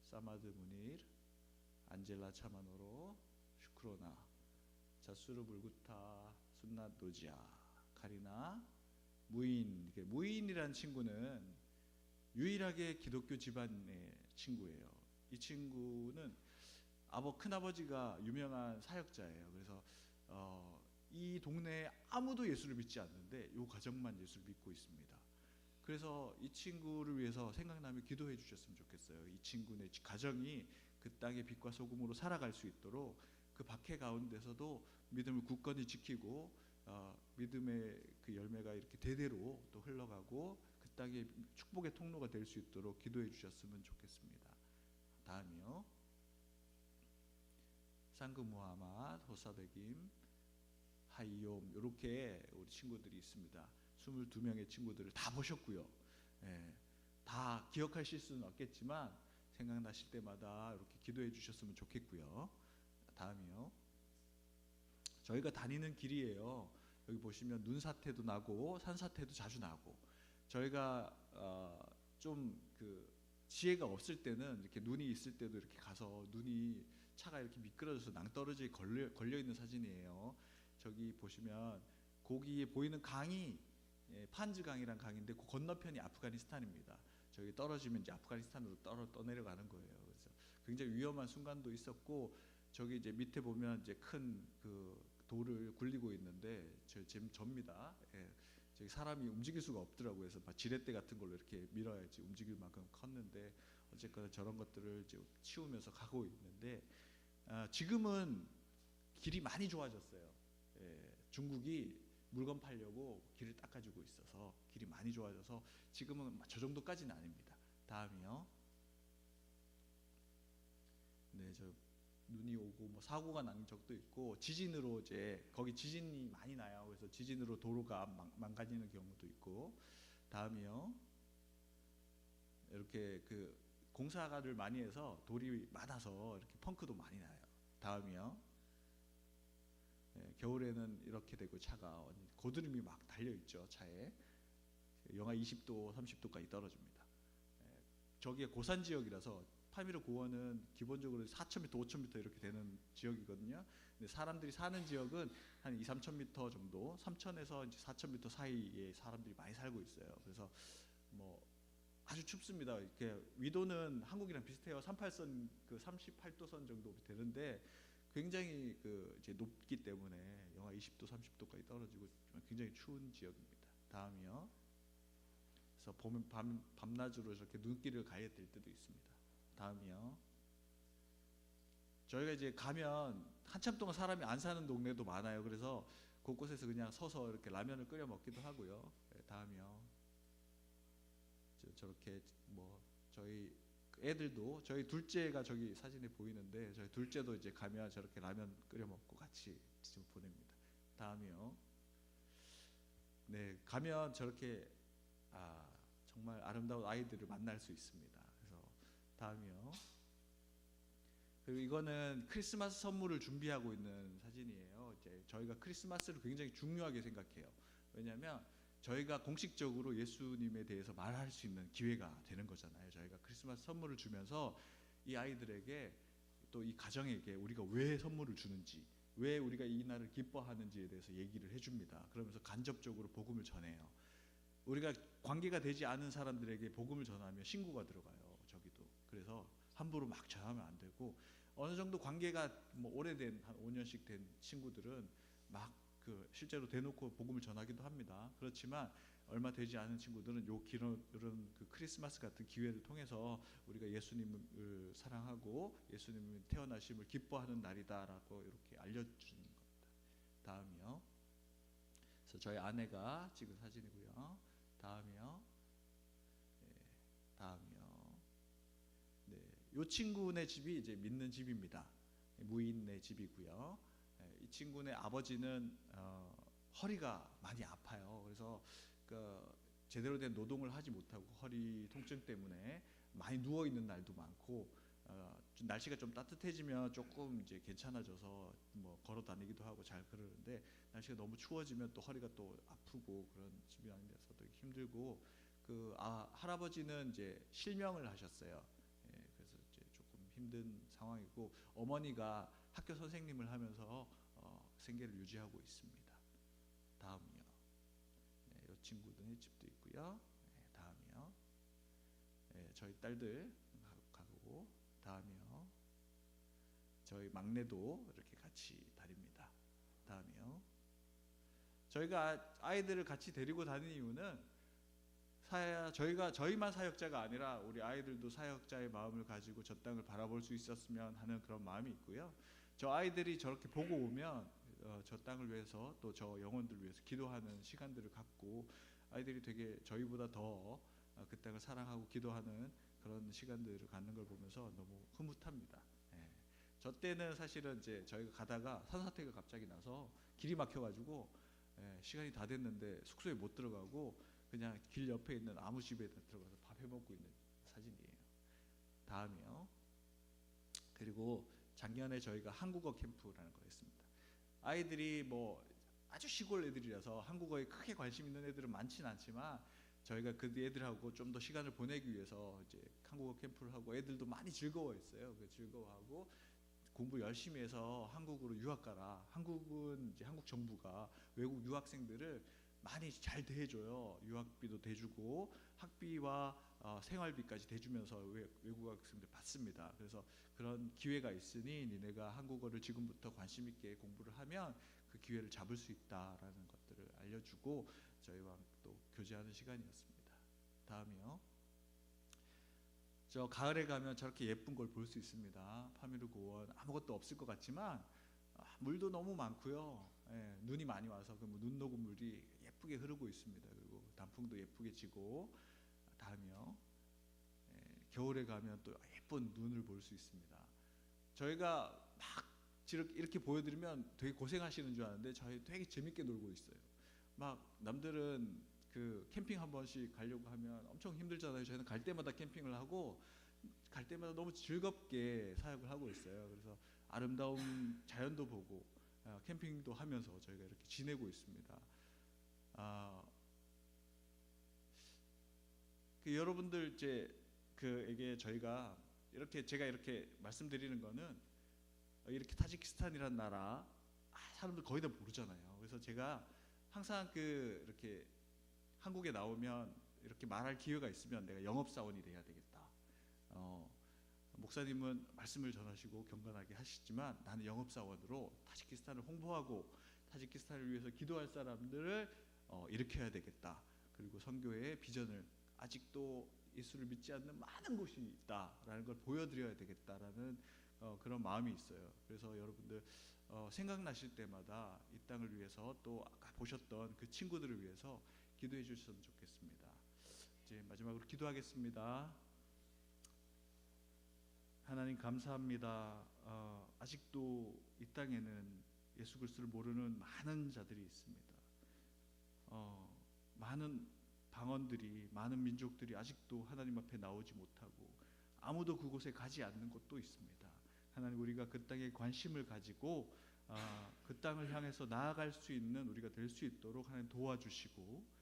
사마드 무닐, 안젤라 차마노로, 슈크로나, 자수르 불구타, 순나 노지아, 카리나, 무인이라는 친구는 유일하게 기독교 집안의 친구예요. 이 친구는 큰아버지가 유명한 사역자예요. 그래서 이 동네에 아무도 예수를 믿지 않는데 이 가정만 예수를 믿고 있습니다. 그래서 이 친구를 위해서 생각나면 기도해 주셨으면 좋겠어요. 이 친구네 가정이 그 땅의 빛과 소금으로 살아갈 수 있도록 그 박해 가운데서도 믿음을 굳건히 지키고 믿음의 그 열매가 이렇게 대대로 또 흘러가고 그 땅의 축복의 통로가 될 수 있도록 기도해 주셨으면 좋겠습니다. 다음이요. 상그 무하맛, 호사베김, 하이옴 이렇게 우리 친구들이 있습니다. 22명의 친구들을 다 보셨고요. 예, 다 기억하실 수는 없겠지만 생각나실 때마다 이렇게 기도해 주셨으면 좋겠고요. 다음이요. 저희가 다니는 길이에요. 여기 보시면 눈사태도 나고 산사태도 자주 나고 저희가 좀 그 지혜가 없을 때는 이렇게 눈이 있을 때도 이렇게 가서 눈이 차가 이렇게 미끄러져서 낭떠러지에 걸려 있는 사진이에요. 저기 보시면 거기에 보이는 강이 판즈강이란 강인데 그 건너편이 아프가니스탄입니다. 저기 떨어지면 이제 아프가니스탄으로 떠내려가는 거예요. 그래서 굉장히 위험한 순간도 있었고 저기 이제 밑에 보면 이제 큰 그 돌을 굴리고 있는데 접니다. 예. 저기 사람이 움직일 수가 없더라고요. 그래서 막 지렛대 같은 걸로 이렇게 밀어야지 움직일 만큼 컸는데 어쨌거나 저런 것들을 이제 치우면서 가고 있는데 지금은 길이 많이 좋아졌어요. 예. 중국이 물건 팔려고 길을 닦아주고 있어서 길이 많이 좋아져서 지금은 저 정도까지는 아닙니다. 다음이요. 네, 저 눈이 오고 뭐 사고가 난 적도 있고 지진으로 이제 거기 지진이 많이 나요. 그래서 지진으로 도로가 망가지는 경우도 있고. 다음이요. 이렇게 그 공사를 많이 해서 돌이 많아서 이렇게 펑크도 많이 나요. 다음이요. 예, 겨울에는 이렇게 되고 차가 고드름이 막 달려 있죠. 차에 영하 20도, 30도까지 떨어집니다. 예, 저기에 고산 지역이라서 파미르 고원은 기본적으로 4,000m, 5,000m 이렇게 되는 지역이거든요. 근데 사람들이 사는 지역은 한 2, 3,000m 정도, 3,000에서 이제 4,000m 사이에 사람들이 많이 살고 있어요. 그래서 뭐 아주 춥습니다. 이렇게 위도는 한국이랑 비슷해요. 38선 그 38도선 정도 되는데 굉장히 그 이제 높기 때문에 영하 20도, 30도까지 떨어지고 굉장히 추운 지역입니다. 다음이요. 그래서 보면 밤낮으로 이렇게 눈길을 가야 될 때도 있습니다. 다음이요. 저희가 이제 가면 한참 동안 사람이 안 사는 동네도 많아요. 그래서 곳곳에서 그냥 서서 이렇게 라면을 끓여 먹기도 하고요. 네, 다음이요. 저렇게 뭐 저희 애들도 저희 둘째가 저기 사진에 보이는데 저희 둘째도 이제 가면 저렇게 라면 끓여 먹고 같이 지금 보냅니다. 다음이요. 네, 가면 저렇게 정말 아름다운 아이들을 만날 수 있습니다. 그래서 다음이요. 그리고 이거는 크리스마스 선물을 준비하고 있는 사진이에요. 이제 저희가 크리스마스를 굉장히 중요하게 생각해요. 왜냐하면 저희가 공식적으로 예수님에 대해서 말할 수 있는 기회가 되는 거잖아요. 저희가 크리스마스 선물을 주면서 이 아이들에게 또 이 가정에게 우리가 왜 선물을 주는지, 왜 우리가 이 날을 기뻐하는지에 대해서 얘기를 해줍니다. 그러면서 간접적으로 복음을 전해요. 우리가 관계가 되지 않은 사람들에게 복음을 전하면 신고가 들어가요. 저기도. 그래서 함부로 막 전하면 안 되고 어느 정도 관계가 뭐 오래된 한 5년씩 된 친구들은 막 그 실제로 대놓고 복음을 전하기도 합니다. 그렇지만 얼마 되지 않은 친구들은 이런 그 크리스마스 같은 기회를 통해서 우리가 예수님을 사랑하고 예수님이 태어나심을 기뻐하는 날이다라고 이렇게 알려주는 겁니다. 다음이요. 그래서 저희 아내가 찍은 사진이고요. 다음이요. 네, 다음이요. 네, 이 친구네 집이 이제 믿는 집입니다. 무인네 집이고요. 이 친구네 아버지는 허리가 많이 아파요. 그래서 제대로 된 노동을 하지 못하고 허리 통증 때문에 많이 누워 있는 날도 많고 날씨가 좀 따뜻해지면 조금 이제 괜찮아져서 뭐 걸어 다니기도 하고 잘 그러는데 날씨가 너무 추워지면 또 허리가 또 아프고 그런 집안이 돼서 되게 힘들고 할아버지는 이제 실명을 하셨어요. 예, 그래서 이제 조금 힘든 상황이고 어머니가 학교 선생님을 하면서 생계를 유지하고 있습니다. 다음이요. 네, 이 친구들의 집도 있고요. 네, 다음이요. 네, 저희 딸들 가고 다음이요. 저희 막내도 이렇게 같이 다닙니다. 다음이요. 저희가 아이들을 같이 데리고 다니는 이유는 저희만 사역자가 아니라 우리 아이들도 사역자의 마음을 가지고 저 땅을 바라볼 수 있었으면 하는 그런 마음이 있고요. 저 아이들이 저렇게 보고 오면 저 땅을 위해서 또 저 영혼들을 위해서 기도하는 시간들을 갖고 아이들이 되게 저희보다 더 그 땅을 사랑하고 기도하는 그런 시간들을 갖는 걸 보면서 너무 흐뭇합니다. 예. 저 때는 사실은 이제 저희가 가다가 산사태가 갑자기 나서 길이 막혀가지고 시간이 다 됐는데 숙소에 못 들어가고 그냥 길 옆에 있는 아무 집에 들어가서 밥 해먹고 있는 사진이에요. 다음이요. 그리고 작년에 저희가 한국어 캠프라는 거 했습니다. 아이들이 뭐 아주 시골 애들이라서 한국어에 크게 관심 있는 애들은 많지는 않지만 저희가 그 애들하고 좀 더 시간을 보내기 위해서 이제 한국어 캠프를 하고 애들도 많이 즐거워했어요. 즐거워하고 공부 열심히 해서 한국으로 유학 가라. 한국은 이제 한국 정부가 외국 유학생들을 많이 잘 대해줘요. 유학비도 대주고 학비와 생활비까지 대주면서 외국 학생들 받습니다. 그래서 그런 기회가 있으니 니네가 한국어를 지금부터 관심 있게 공부를 하면 그 기회를 잡을 수 있다라는 것들을 알려주고 저희와 또 교제하는 시간이었습니다. 다음이요. 저 가을에 가면 저렇게 예쁜 걸 볼 수 있습니다. 파미르 고원 아무것도 없을 것 같지만 물도 너무 많고요. 눈이 많이 와서 그 눈 녹은 물이 예쁘게 흐르고 있습니다. 그리고 단풍도 예쁘게 지고 다음이요. 겨울에 가면 또 예쁜 눈을 볼 수 있습니다. 저희가 막 이렇게 보여드리면 되게 고생하시는 줄 아는데 저희 되게 재밌게 놀고 있어요. 막 남들은 그 캠핑 한 번씩 가려고 하면 엄청 힘들잖아요. 저희는 갈 때마다 캠핑을 하고 갈 때마다 너무 즐겁게 사역을 하고 있어요. 그래서 아름다운 자연도 보고 캠핑도 하면서 저희가 이렇게 지내고 있습니다. 여러분들 이제 그에게 저희가 제가 이렇게 말씀드리는 거는 이렇게 타지키스탄이라는 나라 사람들 거의 다 모르잖아요. 그래서 제가 항상 이렇게 한국에 나오면 이렇게 말할 기회가 있으면 내가 영업사원이 돼야 되겠다. 목사님은 말씀을 전하시고 경건하게 하시지만 나는 영업사원으로 타지키스탄을 홍보하고 타지키스탄을 위해서 기도할 사람들을 일으켜야 되겠다. 그리고 선교의 비전을 아직도 예수를 믿지 않는 많은 곳이 있다라는 걸 보여드려야 되겠다라는 그런 마음이 있어요. 그래서 여러분들 생각나실 때마다 이 땅을 위해서 또 아까 보셨던 그 친구들을 위해서 기도해 주셨으면 좋겠습니다. 이제 마지막으로 기도하겠습니다. 하나님 감사합니다. 아직도 이 땅에는 예수 그리스도를 모르는 많은 자들이 있습니다. 많은 방언들이 많은 민족들이 아직도 하나님 앞에 나오지 못하고 아무도 그곳에 가지 않는 곳도 있습니다. 하나님 우리가 그 땅에 관심을 가지고 그 땅을 향해서 나아갈 수 있는 우리가 될 수 있도록 하나님 도와주시고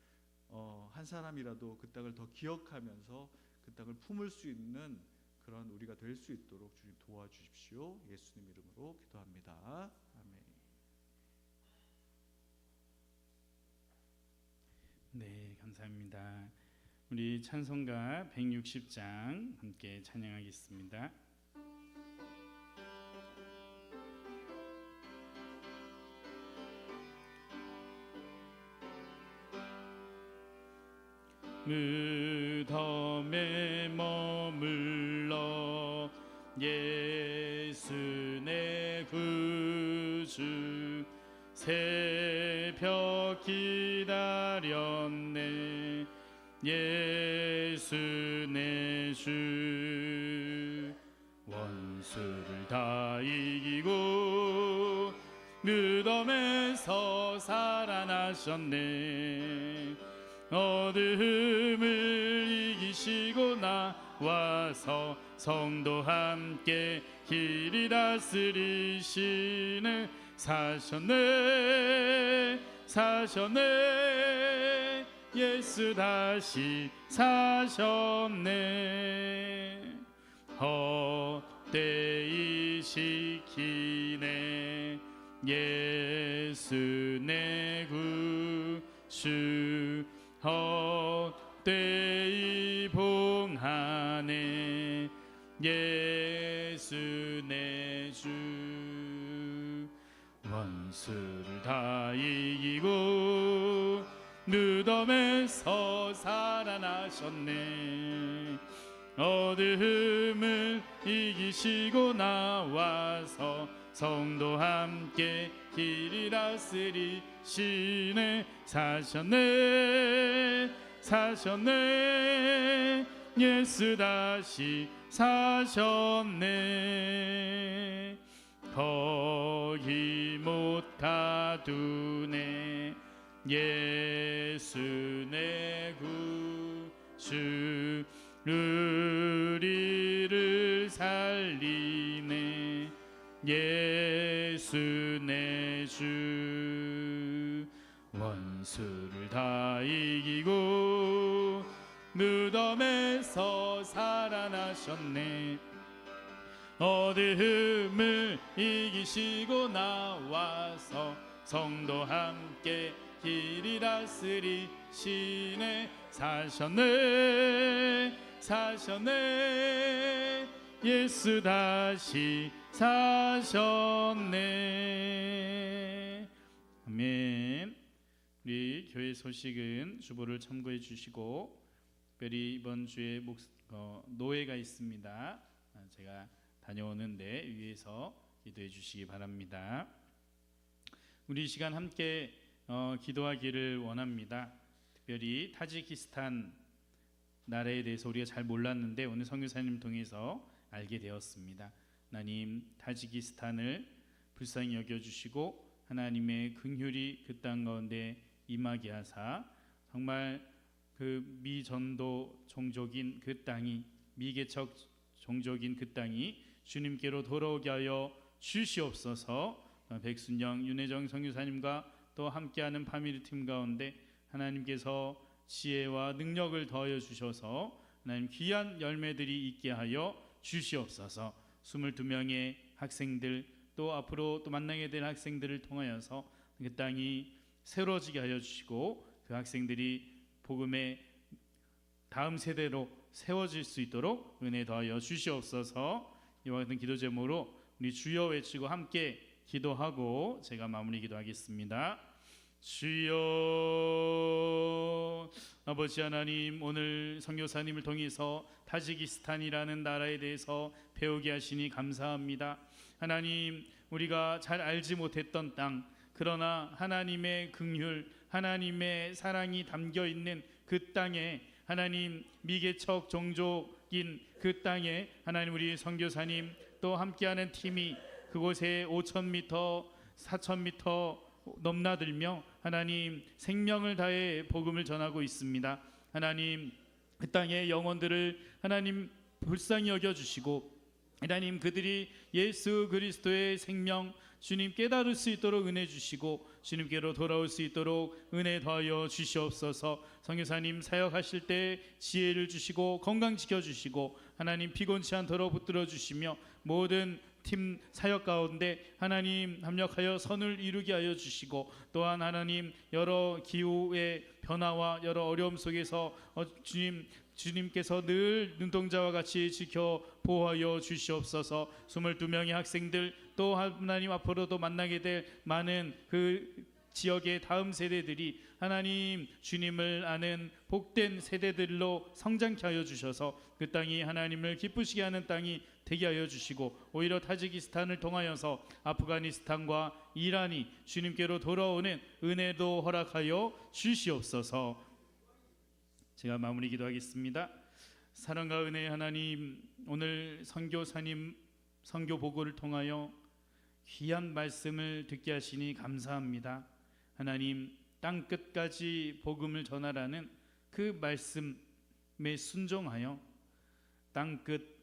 한 사람이라도 그 땅을 더 기억하면서 그 땅을 품을 수 있는 그런 우리가 될 수 있도록 주님 도와주십시오. 예수님 이름으로 기도합니다. 아멘. 네, 감사합니다. 우리 찬송가 160장 함께 찬양하겠습니다. 무덤에 머물러 예수 내 구주 새벽 기다렸네 예수 내 주 원수를 다 이기고 무덤에서 살아나셨네 어둠을 이기시고 나와서 성도 함께 길이 다스리시는 사셨네 예수 다시 사셨네 헛되이 시키네 예수 내 구주 헛되이 봉하네 예수 내 주. '원수를 다 이기고 무덤에서 살아나셨네 예수 내 주. 새벽 기다렸네 예수 내 주 원수를 다 이기고 무덤에서 살아나셨네 예수 내 주 원수를 다 이기고 무덤에서 살아나셨네 예수 내 주 원수를 다 이기고 무덤에서 살아나셨네. 어두움을 이기시고 나와서 성도 함께 길이 다스리시네. 사셨네 사셨네 예수 다시 사셨네. 거기 못 가두네. 예수 내 구주 우리를 살리네. 예수 내 주 원수를 다 이기고 무덤에서 살아나셨네. 어두움을 이기시고 나와서 성도 함께 길이 다스리시네. 사셨네 사셨네 예수 다시 사셨네. 아멘. 우리 교회 소식은 주보를 참고해 주시고, 특별히 이번 주에 노회가 있습니다. 제가 다녀오는데 위에서 기도해 주시기 바랍니다. 우리 이 시간 함께 기도하기를 원합니다. 특별히 타지키스탄 나라에 대해서 우리가 잘 몰랐는데 오늘 선교사님 통해서 알게 되었습니다. 하나님, 타지키스탄을 불쌍히 여겨주시고 하나님의 긍휼이 그 땅 가운데 임하게 하사 정말 그 미전도 종족인 그 땅이, 미개척 종족인 그 땅이 주님께로 돌아오게 하여 주시옵소서. 백순영, 윤혜정 선교사님과 또 함께하는 파밀리 팀 가운데 하나님께서 지혜와 능력을 더하여 주셔서 하나님 귀한 열매들이 있게 하여 주시옵소서. 22명의 학생들, 또 앞으로 또 만나게 될 학생들을 통하여서 그 땅이 새로워지게 하여 주시고 그 학생들이 복음의 다음 세대로 세워질 수 있도록 은혜 더하여 주시옵소서. 이와 같은 기도 제목으로 우리 주여 외치고 함께 기도하고 제가 마무리 기도하겠습니다. 주여, 아버지 하나님, 오늘 선교사님을 통해서 타지키스탄이라는 나라에 대해서 배우게 하시니 감사합니다. 하나님, 우리가 잘 알지 못했던 땅, 그러나 하나님의 긍휼, 하나님의 사랑이 담겨 있는 그 땅에, 하나님 미개척 종족인 그 땅에 하나님 우리 선교사님 또 함께하는 팀이 그곳에 5,000m, 4,000m 넘나들며 하나님 생명을 다해 복음을 전하고 있습니다. 하나님, 그 땅의 영혼들을 하나님 불쌍히 여겨주시고 하나님 그들이 예수 그리스도의 생명 주님 깨달을 수 있도록 은혜 주시고 주님께로 돌아올 수 있도록 은혜 더하여 주시옵소서. 선교사님 사역하실 때 지혜를 주시고 건강 지켜주시고 하나님 피곤치 않도록 붙들어 주시며 모든 팀 사역 가운데 하나님 합력하여 선을 이루게 하여 주시고 또한 하나님 여러 기후의 변화와 여러 어려움 속에서 주님께서 늘 눈동자와 같이 지켜 보호하여 주시옵소서. 22명의 학생들 또 하나님 앞으로도 만나게 될 많은 그 지역의 다음 세대들이 하나님 주님을 아는 복된 세대들로 성장케 하여 주셔서 그 땅이 하나님을 기쁘시게 하는 땅이 되게 하여 주시고 오히려 타지키스탄을 통하여서 아프가니스탄과 이란이 주님께로 돌아오는 은혜도 허락하여 주시옵소서. 제가 마무리 기도하겠습니다. 사랑과 은혜의 하나님, 오늘 선교사님 선교 보고를 통하여 귀한 말씀을 듣게 하시니 감사합니다. 하나님, 땅 끝까지 복음을 전하라는 그 말씀에 순종하여 땅 끝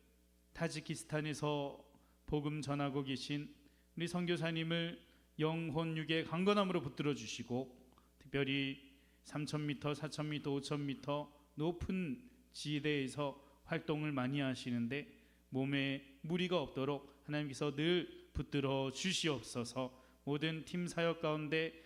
타지키스탄에서 복음 전하고 계신 우리 선교사님을 영혼 육의 강건함으로 붙들어 주시고 특별히 3,000m, 4,000m, 5,000m 높은 지대에서 활동을 많이 하시는데 몸에 무리가 없도록 하나님께서 늘 붙들어 주시옵소서. 모든 팀 사역 가운데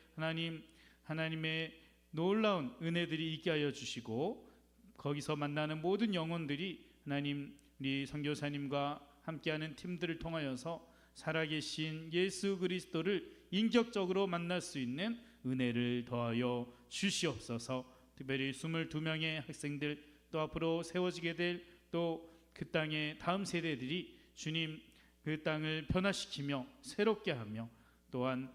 하나님의 놀라운 은혜들이 있게 하여 주시고 거기서 만나는 모든 영혼들이 하나님 우리 선교사님과 함께하는 팀들을 통하여서 살아계신 예수 그리스도를 인격적으로 만날 수 있는 은혜를 더하여 주시옵소서. 특별히 22명의 학생들 또 앞으로 세워지게 될 또 그 땅의 다음 세대들이 주님 그 땅을 변화시키며 새롭게 하며 또한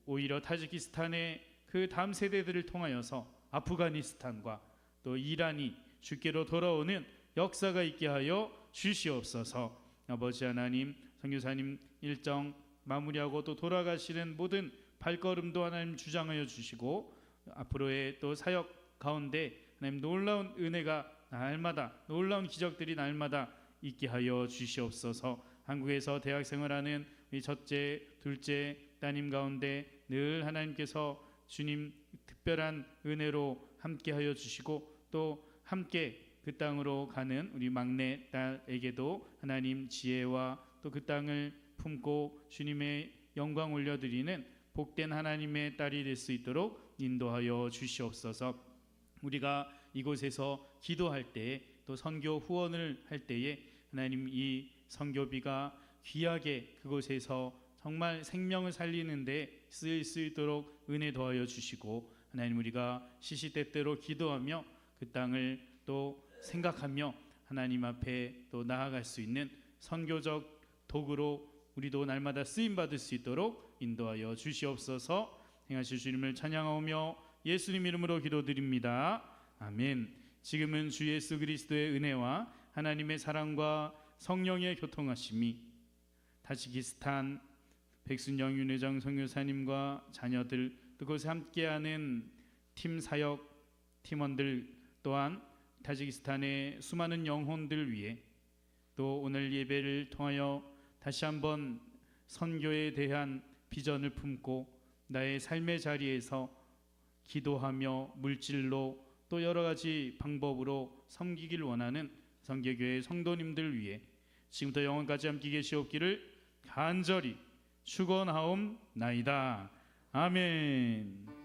오히려 타지키스탄의 그 다음 세대들을 통하여서 아프가니스탄과 또 이란이 주께로 돌아오는 역사가 있게 하여 주시옵소서. 아버지 하나님, 선교사님 일정 마무리하고 또 돌아가시는 모든 발걸음도 하나님 주장하여 주시고 앞으로의 또 사역 가운데 하나님 놀라운 은혜가 날마다, 놀라운 기적들이 날마다 있게 하여 주시옵소서. 한국에서 대학 생활하는 우리 첫째, 둘째 따님 가운데 늘 하나님께서 주님 특별한 은혜로 함께 하여 주시고 또 함께 그 땅으로 가는 우리 막내 딸에게도 하나님 지혜와 또 그 땅을 품고 주님의 영광 올려드리는 복된 하나님의 딸이 될 수 있도록 인도하여 주시옵소서. 우리가 이곳에서 기도할 때에 또 선교 후원을 할 때에 하나님 이 선교비가 귀하게 그곳에서 정말 생명을 살리는데 쓰일 수 있도록 은혜 더하여 주시고 하나님 우리가 시시때때로 기도하며 그 땅을 또 생각하며 하나님 앞에 또 나아갈 수 있는 선교적 도구로 우리도 날마다 쓰임 받을 수 있도록 인도하여 주시옵소서. 행하실 주님을 찬양하오며 예수님 이름으로 기도드립니다. 아멘. 지금은 주 예수 그리스도의 은혜와 하나님의 사랑과 성령의 교통하심이 타지키스탄 백순영 윤회장 선교사님과 자녀들 그곳에 함께하는 팀 사역 팀원들 또한 타지키스탄의 수많은 영혼들 위해 또 오늘 예배를 통하여 다시 한번 선교에 대한 비전을 품고 나의 삶의 자리에서 기도하며 물질로 또 여러 가지 방법으로 섬기길 원하는 선교교회 성도님들 위해 지금부터 영원까지 함께 계시옵기를 간절히 축원하옵나이다. 아멘.